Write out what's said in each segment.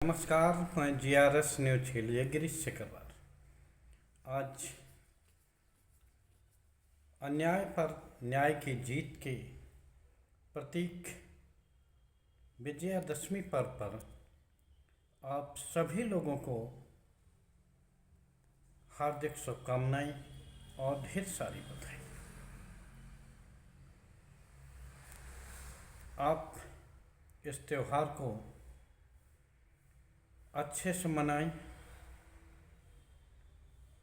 नमस्कार, मैं GRS news के लिए गिरीश चक्रवार। आज अन्याय पर न्याय की जीत के प्रतीक विजयादशमी पर्व पर आप सभी लोगों को हार्दिक शुभकामनाएं और ढेर सारी बधाई। आप इस त्यौहार को अच्छे से मनाएं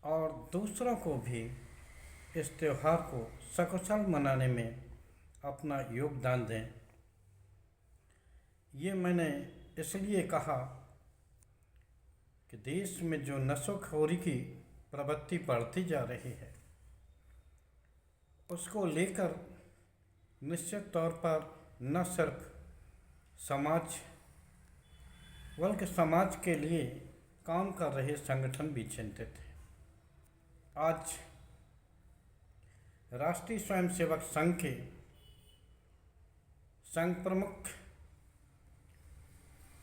और दूसरों को भी इस त्यौहार को सकुशल मनाने में अपना योगदान दें। ये मैंने इसलिए कहा कि देश में जो नशोखोरी की प्रवृत्ति बढ़ती जा रही है, उसको लेकर निश्चित तौर पर न सिर्फ समाज बल्कि समाज के लिए काम कर रहे संगठन भी चिंतित हैं। आज राष्ट्रीय स्वयंसेवक संघ के संघ प्रमुख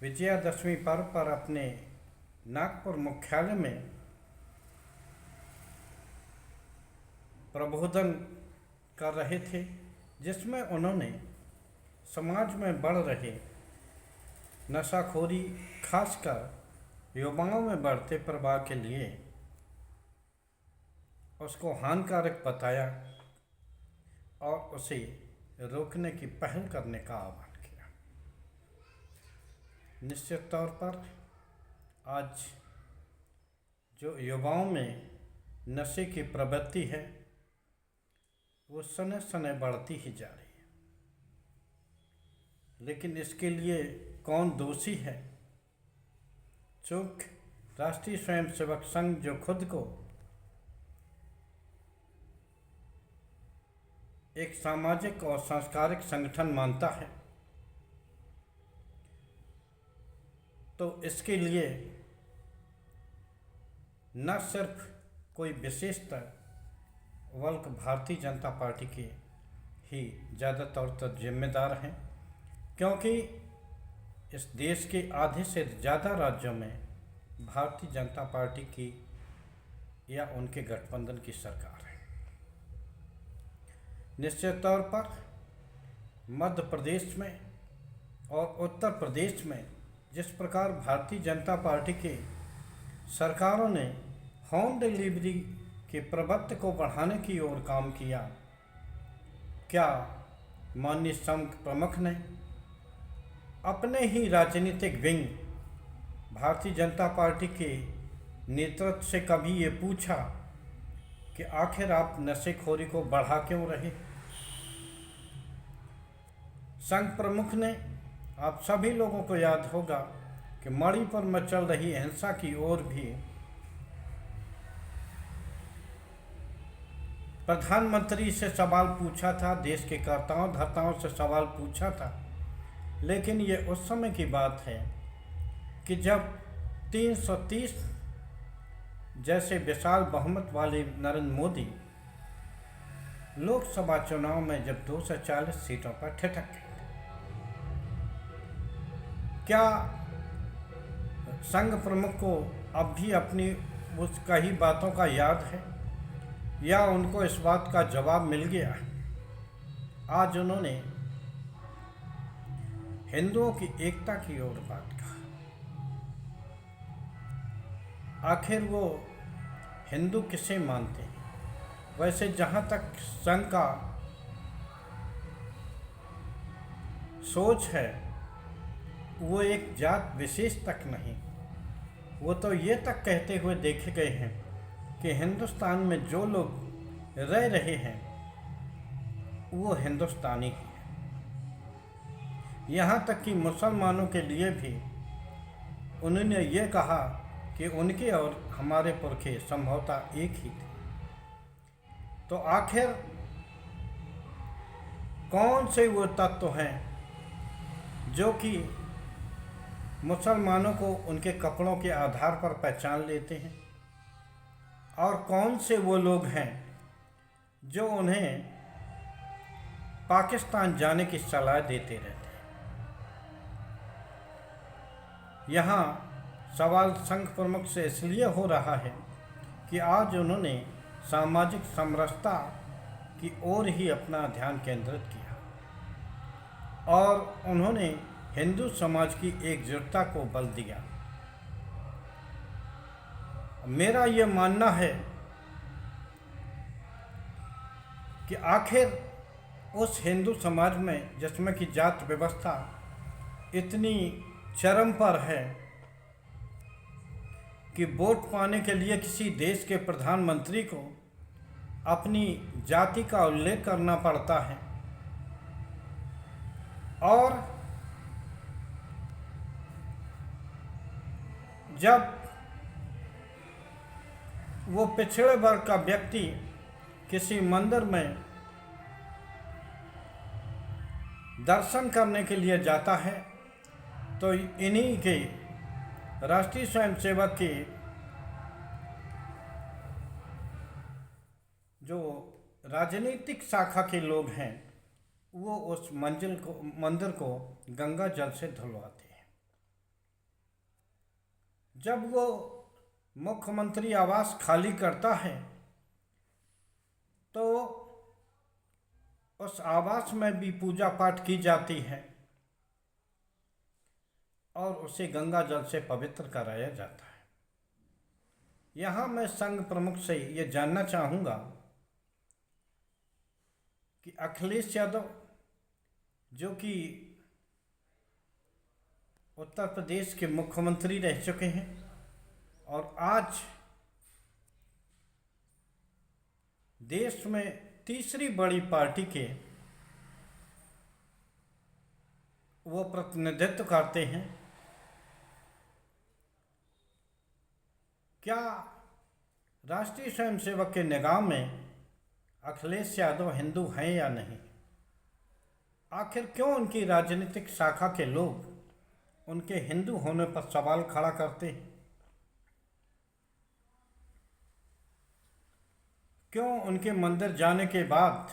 विजयादशमी पर्व पर अपने नागपुर मुख्यालय में प्रबोधन कर रहे थे, जिसमें उन्होंने समाज में बढ़ रहे नशाखोरी, खासकर युवाओं में बढ़ते प्रभाव के लिए उसको हानिकारक बताया और उसे रोकने की पहल करने का आह्वान किया। निश्चित तौर पर आज जो युवाओं में नशे की प्रवृत्ति है, वो सने सने बढ़ती ही जा रही है। लेकिन इसके लिए कौन दोषी है? चूंकि राष्ट्रीय स्वयंसेवक संघ जो खुद को एक सामाजिक और सांस्कृतिक संगठन मानता है, तो इसके लिए न सिर्फ कोई विशेषता बल्कि भारतीय जनता पार्टी के ही ज़्यादातर तो जिम्मेदार हैं, क्योंकि इस देश के आधे से ज़्यादा राज्यों में भारतीय जनता पार्टी की या उनके गठबंधन की सरकार है। निश्चित तौर पर मध्य प्रदेश में और उत्तर प्रदेश में जिस प्रकार भारतीय जनता पार्टी के सरकारों ने होम डिलीवरी के प्रवृत्ति को बढ़ाने की ओर काम किया, क्या माननीय संघ प्रमुख ने अपने ही राजनीतिक विंग भारतीय जनता पार्टी के नेतृत्व से कभी ये पूछा कि आखिर आप नशेखोरी को बढ़ा क्यों रहे? संघ प्रमुख ने, आप सभी लोगों को याद होगा कि मणिपुर में चल रही हिंसा की ओर भी प्रधानमंत्री से सवाल पूछा था, देश के कर्ताओं धर्ताओं से सवाल पूछा था। लेकिन ये उस समय की बात है कि जब 330 जैसे विशाल बहुमत वाले नरेंद्र मोदी लोकसभा चुनाव में जब 240 सीटों पर ठिठक गए। क्या संघ प्रमुख को अब भी अपनी उस कही बातों का याद है, या उनको इस बात का जवाब मिल गया? आज उन्होंने हिंदुओं की एकता की ओर बात कहा। आखिर वो हिंदू किसे मानते हैं? वैसे जहाँ तक संघ का सोच है, वो एक जात विशेष तक नहीं, वो तो ये तक कहते हुए देखे गए हैं कि हिंदुस्तान में जो लोग रह रहे हैं वो हिंदुस्तानी ही है। यहाँ तक कि मुसलमानों के लिए भी उन्होंने ये कहा कि उनके और हमारे पुरखे संभवतः एक ही थे। तो आखिर कौन से वो तत्व हैं जो कि मुसलमानों को उनके कपड़ों के आधार पर पहचान लेते हैं, और कौन से वो लोग हैं जो उन्हें पाकिस्तान जाने की सलाह देते रहते हैं? यहाँ सवाल संघ प्रमुख से इसलिए हो रहा है कि आज उन्होंने सामाजिक समरसता की ओर ही अपना ध्यान केंद्रित किया और उन्होंने हिंदू समाज की एकजुटता को बल दिया। मेरा ये मानना है कि आखिर उस हिंदू समाज में जिसमें कि जात व्यवस्था इतनी चरम पर है कि वोट पाने के लिए किसी देश के प्रधानमंत्री को अपनी जाति का उल्लेख करना पड़ता है और जब वो पिछड़े वर्ग का व्यक्ति किसी मंदिर में दर्शन करने के लिए जाता है तो इन्हीं के राष्ट्रीय स्वयंसेवक के जो राजनीतिक शाखा के लोग हैं वो उस मंदिर को गंगा जल से धुलवाते हैं। जब वो मुख्यमंत्री आवास खाली करता है तो उस आवास में भी पूजा पाठ की जाती है और उसे गंगा जल से पवित्र कराया जाता है। यहाँ मैं संघ प्रमुख से ये जानना चाहूँगा कि अखिलेश यादव जो कि उत्तर प्रदेश के मुख्यमंत्री रह चुके हैं और आज देश में तीसरी बड़ी पार्टी के वो प्रतिनिधित्व करते हैं, क्या राष्ट्रीय स्वयंसेवक के निगाह में अखिलेश यादव हिंदू हैं या नहीं? आखिर क्यों उनकी राजनीतिक शाखा के लोग उनके हिंदू होने पर सवाल खड़ा करते हैं? क्यों उनके मंदिर जाने के बाद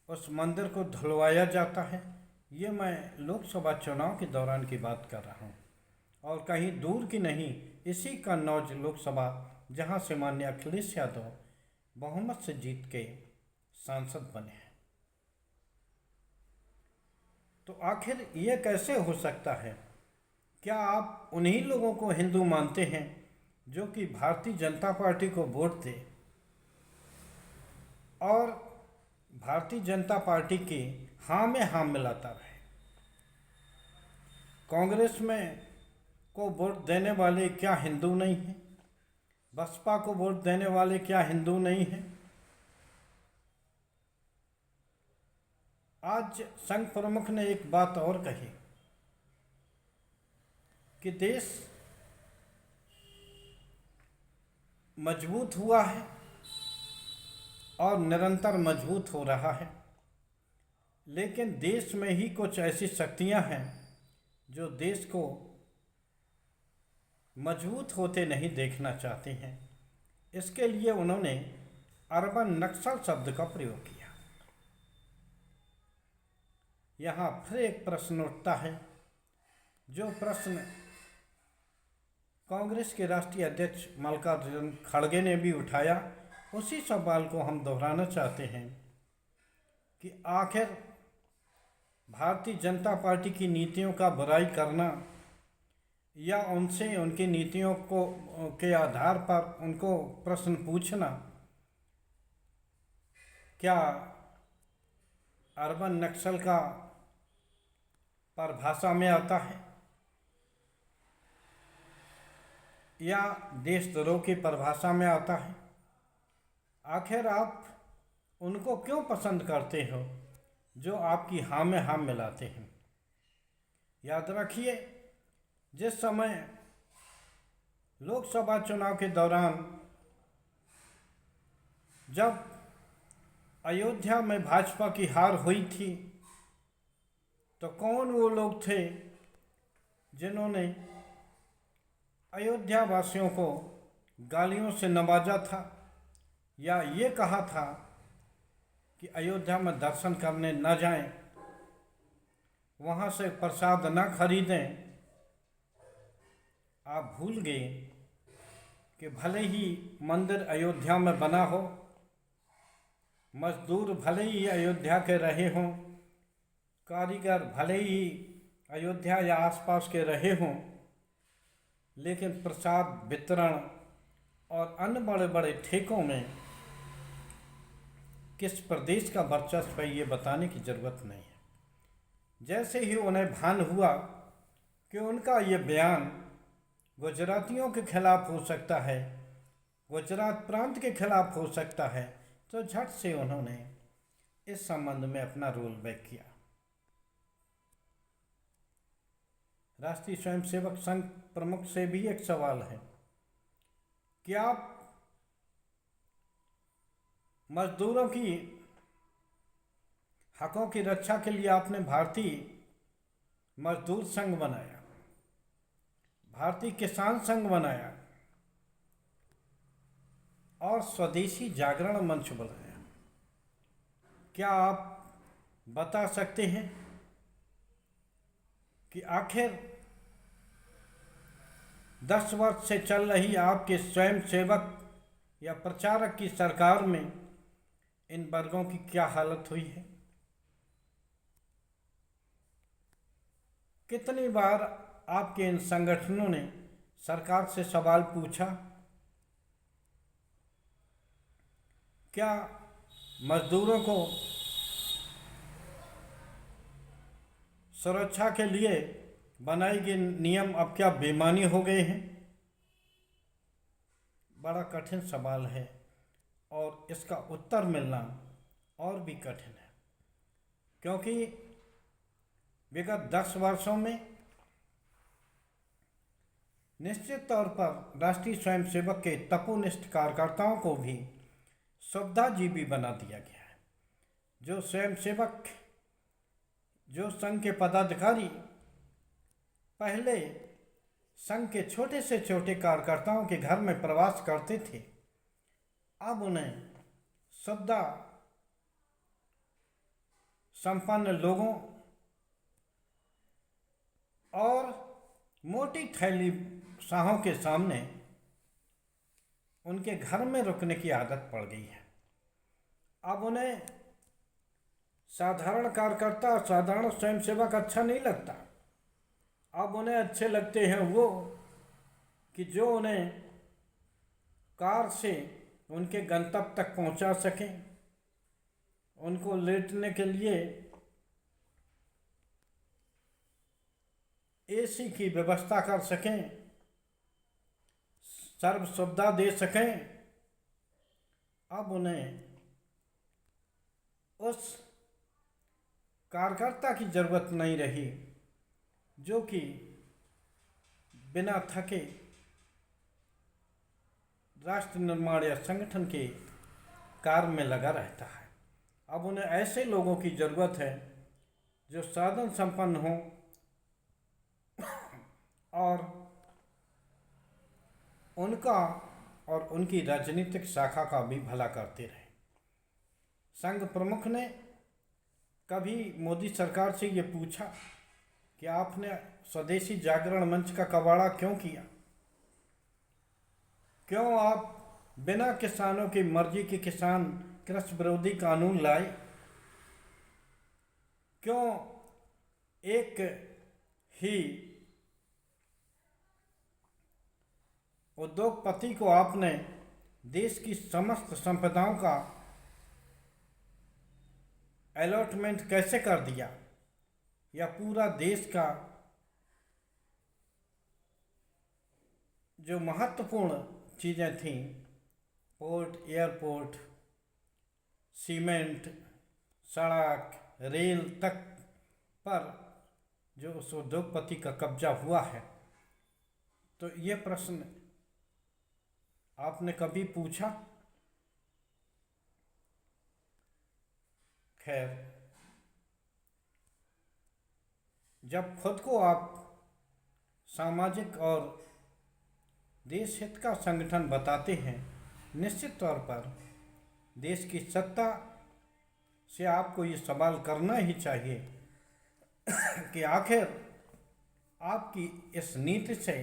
उस मंदिर को धुलवाया जाता है? ये मैं लोकसभा चुनाव के दौरान की बात कर रहा हूँ और कहीं दूर की नहीं, इसी कन्नौज लोकसभा जहाँ से माननीय अखिलेश यादव बहुमत से जीत के सांसद बने हैं। तो आखिर ये कैसे हो सकता है? क्या आप उन्हीं लोगों को हिंदू मानते हैं जो कि भारतीय जनता पार्टी को वोट दे और भारतीय जनता पार्टी के हाँ में हाँ मिलाता रहे? कांग्रेस में को वोट देने वाले क्या हिंदू नहीं हैं? बसपा को वोट देने वाले क्या हिंदू नहीं हैं? आज संघ प्रमुख ने एक बात और कही कि देश मजबूत हुआ है और निरंतर मजबूत हो रहा है, लेकिन देश में ही कुछ ऐसी शक्तियां हैं जो देश को मजबूत होते नहीं देखना चाहते हैं। इसके लिए उन्होंने अर्बन नक्सल शब्द का प्रयोग किया। यहाँ फिर एक प्रश्न उठता है, जो प्रश्न कांग्रेस के राष्ट्रीय अध्यक्ष मल्लिकार्जुन खड़गे ने भी उठाया, उसी सवाल को हम दोहराना चाहते हैं कि आखिर भारतीय जनता पार्टी की नीतियों का बुराई करना या उनसे उनकी नीतियों को के आधार पर उनको प्रश्न पूछना क्या अर्बन नक्सल का परिभाषा में आता है या देशद्रोह की परिभाषा में आता है? आखिर आप उनको क्यों पसंद करते हो जो आपकी हाँ में हाँ मिलाते हैं? याद रखिए, जिस समय लोकसभा चुनाव के दौरान जब अयोध्या में भाजपा की हार हुई थी तो कौन वो लोग थे जिन्होंने अयोध्या वासियों को गालियों से नवाजा था या ये कहा था कि अयोध्या में दर्शन करने न जाएं, वहाँ से प्रसाद न खरीदें? आप भूल गए कि भले ही मंदिर अयोध्या में बना हो, मजदूर भले ही अयोध्या के रहे हों, कारीगर भले ही अयोध्या या आसपास के रहे हों, लेकिन प्रसाद वितरण और अन्य बड़े बड़े ठेकों में किस प्रदेश का वर्चस्व है ये बताने की ज़रूरत नहीं है। जैसे ही उन्हें भान हुआ कि उनका ये बयान गुजरातियों के खिलाफ हो सकता है, गुजरात प्रांत के खिलाफ हो सकता है, तो झट से उन्होंने इस संबंध में अपना रोल बैक किया। राष्ट्रीय स्वयंसेवक संघ प्रमुख से भी एक सवाल है कि आप मजदूरों की हकों की रक्षा के लिए आपने भारतीय मजदूर संघ बनाया, भारतीय किसान संघ बनाया और स्वदेशी जागरण मंच बनाया। क्या आप बता सकते हैं कि आखिर 10 वर्ष से चल रही आपके स्वयंसेवक या प्रचारक की सरकार में इन वर्गों की क्या हालत हुई है? कितनी बार आपके इन संगठनों ने सरकार से सवाल पूछा, क्या मजदूरों को सुरक्षा के लिए बनाए गए नियम अब क्या बेमानी हो गए हैं? बड़ा कठिन सवाल है और इसका उत्तर मिलना और भी कठिन है, क्योंकि विगत 10 वर्षों में निश्चित तौर पर राष्ट्रीय स्वयंसेवक के तपोनिष्ठ कार्यकर्ताओं को भी सुविधाजीवी बना दिया गया है। जो स्वयंसेवक, जो संघ के पदाधिकारी पहले संघ के छोटे से छोटे कार्यकर्ताओं के घर में प्रवास करते थे, अब उन्हें सुविधा संपन्न लोगों और मोटी थैली शाहों के सामने उनके घर में रुकने की आदत पड़ गई है। अब उन्हें साधारण कार्यकर्ता, साधारण स्वयंसेवक अच्छा नहीं लगता। अब उन्हें अच्छे लगते हैं वो कि जो उन्हें कार से उनके गंतव्य तक पहुंचा सकें, उनको लेटने के लिए एसी की व्यवस्था कर सकें, सर्व सुविधा दे सकें। अब उन्हें उस कार्यकर्ता की जरूरत नहीं रही जो कि बिना थके राष्ट्र निर्माण या संगठन के कार्य में लगा रहता है। अब उन्हें ऐसे लोगों की जरूरत है जो साधन संपन्न हों और उनका और उनकी राजनीतिक शाखा का भी भला करते रहे। संघ प्रमुख ने कभी मोदी सरकार से ये पूछा कि आपने स्वदेशी जागरण मंच का कबाड़ा क्यों किया? क्यों आप बिना किसानों की मर्जी के किसान कृषि विरोधी कानून लाए? क्यों एक ही उद्योगपति को आपने देश की समस्त संपदाओं का अलॉटमेंट कैसे कर दिया, या पूरा देश का जो महत्वपूर्ण चीज़ें थीं, पोर्ट, एयरपोर्ट, सीमेंट, सड़क, रेल तक पर जो उस उद्योगपति का कब्जा हुआ है, तो ये प्रश्न आपने कभी पूछा? खैर, जब खुद को आप सामाजिक और देश हित का संगठन बताते हैं, निश्चित तौर पर देश की सत्ता से आपको ये सवाल करना ही चाहिए कि आखिर आपकी इस नीति से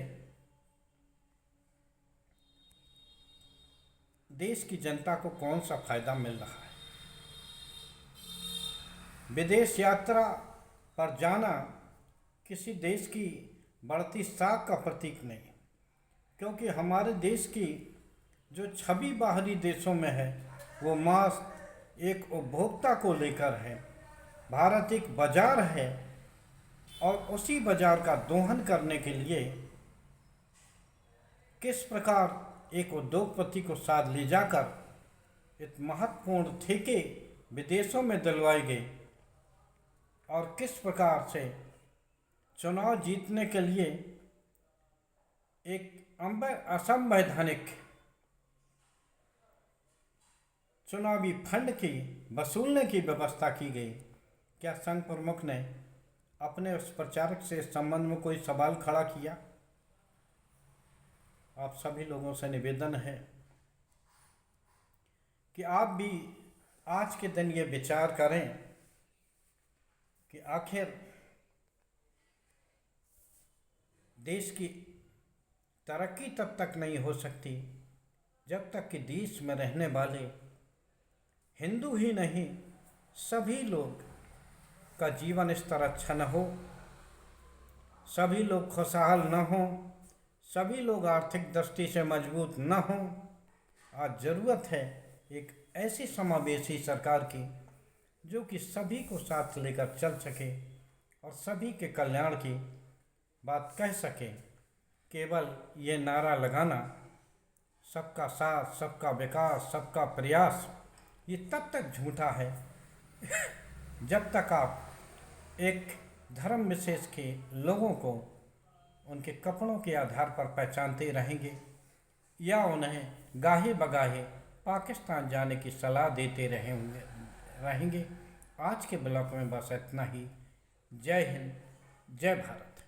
देश की जनता को कौन सा फायदा मिल रहा है। विदेश यात्रा पर जाना किसी देश की बढ़ती साख का प्रतीक नहीं, क्योंकि हमारे देश की जो छवि बाहरी देशों में है वो मात्र एक उपभोक्ता को लेकर है। भारत एक बाजार है और उसी बाजार का दोहन करने के लिए किस प्रकार एक उद्योगपति को साथ ले जाकर एक महत्वपूर्ण ठेके विदेशों में दिलवाए गए और किस प्रकार से चुनाव जीतने के लिए एक असंवैधानिक चुनावी फंड की वसूलने की व्यवस्था की गई। क्या संघ प्रमुख ने अपने उस प्रचारक से इस संबंध में कोई सवाल खड़ा किया? आप सभी लोगों से निवेदन है कि आप भी आज के दिन ये विचार करें कि आखिर देश की तरक्की तब तक नहीं हो सकती जब तक कि देश में रहने वाले हिंदू ही नहीं सभी लोग का जीवन स्तर अच्छा न हो, सभी लोग खुशहाल न हों, सभी लोग आर्थिक दृष्टि से मजबूत न हों। आज ज़रूरत है एक ऐसी समावेशी सरकार की जो कि सभी को साथ लेकर चल सके और सभी के कल्याण की बात कह सके। केवल ये नारा लगाना सबका साथ, सबका विकास, सबका प्रयास, ये तब तक झूठा है जब तक आप एक धर्म विशेष के लोगों को उनके कपड़ों के आधार पर पहचानते रहेंगे या उन्हें गाहे बगाहे पाकिस्तान जाने की सलाह देते रहेंगे। आज के ब्लॉग में बस इतना ही। जय हिंद, जय भारत।